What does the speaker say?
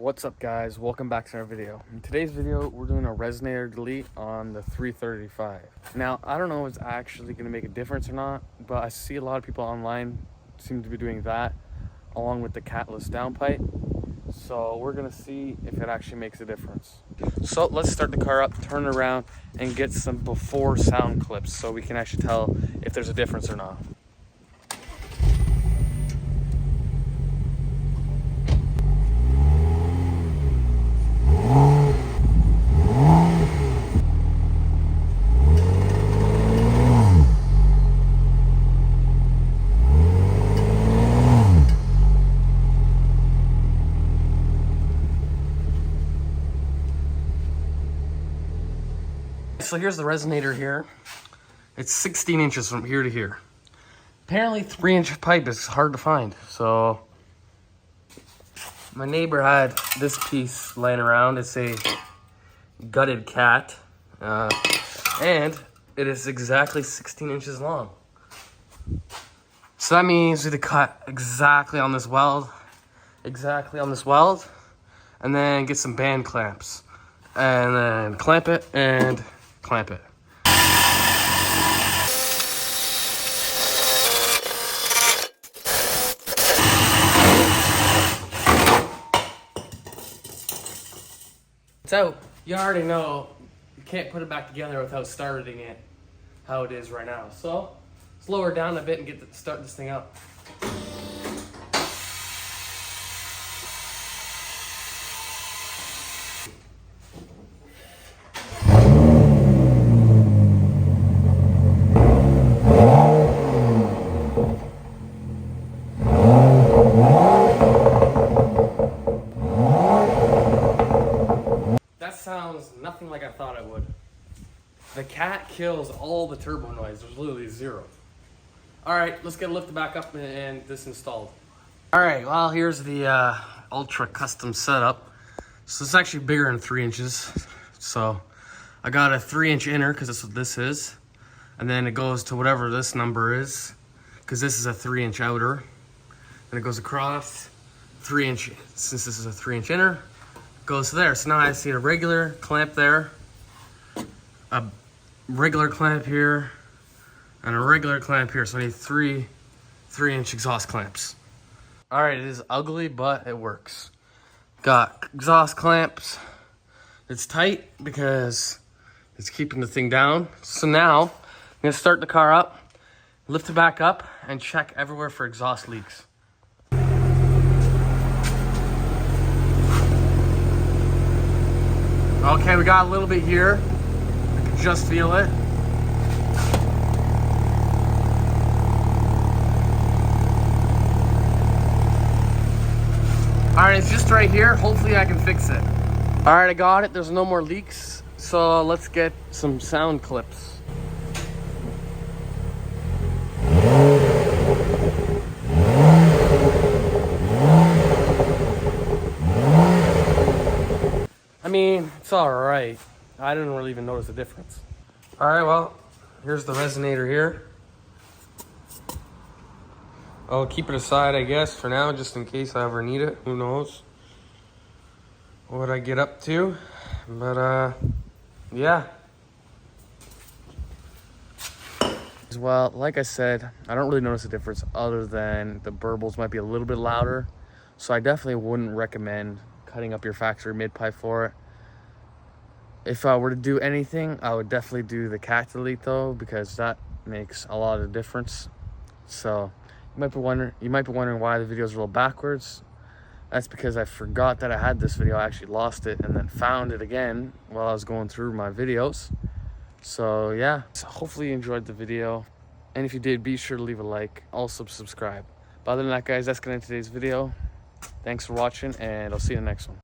What's up guys, welcome back to our video. In today's video we're doing a resonator delete on the 335. Now I don't know if it's actually going to make a difference or not, but I see a lot of people online seem to be doing that along with the catless downpipe, so we're going to see if it actually makes a difference. So let's start the car up, turn it around, and get some before sound clips so we can actually tell if there's a difference or not. So here's the resonator here. It's 16 inches from here to here. Apparently 3-inch pipe is hard to find. So my neighbor had this piece laying around. It's a gutted cat. And it is exactly 16 inches long. So that means we have to cut exactly on this weld, and then get some band clamps. And then clamp it and clamp it. It's out. You already know you can't put it back together without starting it how it is right now. So let's lower it down a bit and start this thing up. Sounds nothing like I thought it would. The cat kills all the turbo noise. There's literally zero. Alright, let's get it lifted back up and this installed. Alright, well here's the ultra custom setup. So it's actually bigger than 3 inches. So I got a 3-inch inner because that's what this is. And then it goes to whatever this number is, because this is a 3-inch outer. And it goes across 3-inch, since this is a 3-inch inner. Goes there. So now I see a regular clamp there, a regular clamp here, and a regular clamp here. So I need three 3-inch exhaust clamps. All right, it is ugly, but it works. Got exhaust clamps. It's tight because it's keeping the thing down. So now I'm gonna start the car up, lift it back up, and check everywhere for exhaust leaks. Okay, we got a little bit here. I can just feel it. All right, it's just right here. Hopefully I can fix it. All right, I got it. There's no more leaks. So let's get some sound clips. I mean, it's all right. I didn't really even notice a difference. All right, well, here's the resonator here. I'll keep it aside, I guess, for now, just in case I ever need it. Who knows what I get up to. But, yeah. Well, like I said, I don't really notice a difference other than the burbles might be a little bit louder. So I definitely wouldn't recommend cutting up your factory mid-pipe for it. If I were to do anything, I would definitely do the cat delete though, because that makes a lot of difference. So you might be wondering why the video is a little backwards. That's because I forgot that I had this video. I actually lost it and then found it again while I was going through my videos. So yeah, so hopefully you enjoyed the video. And if you did, be sure to leave a like, also subscribe. But other than that guys, that's gonna end today's video. Thanks for watching, and I'll see you in the next one.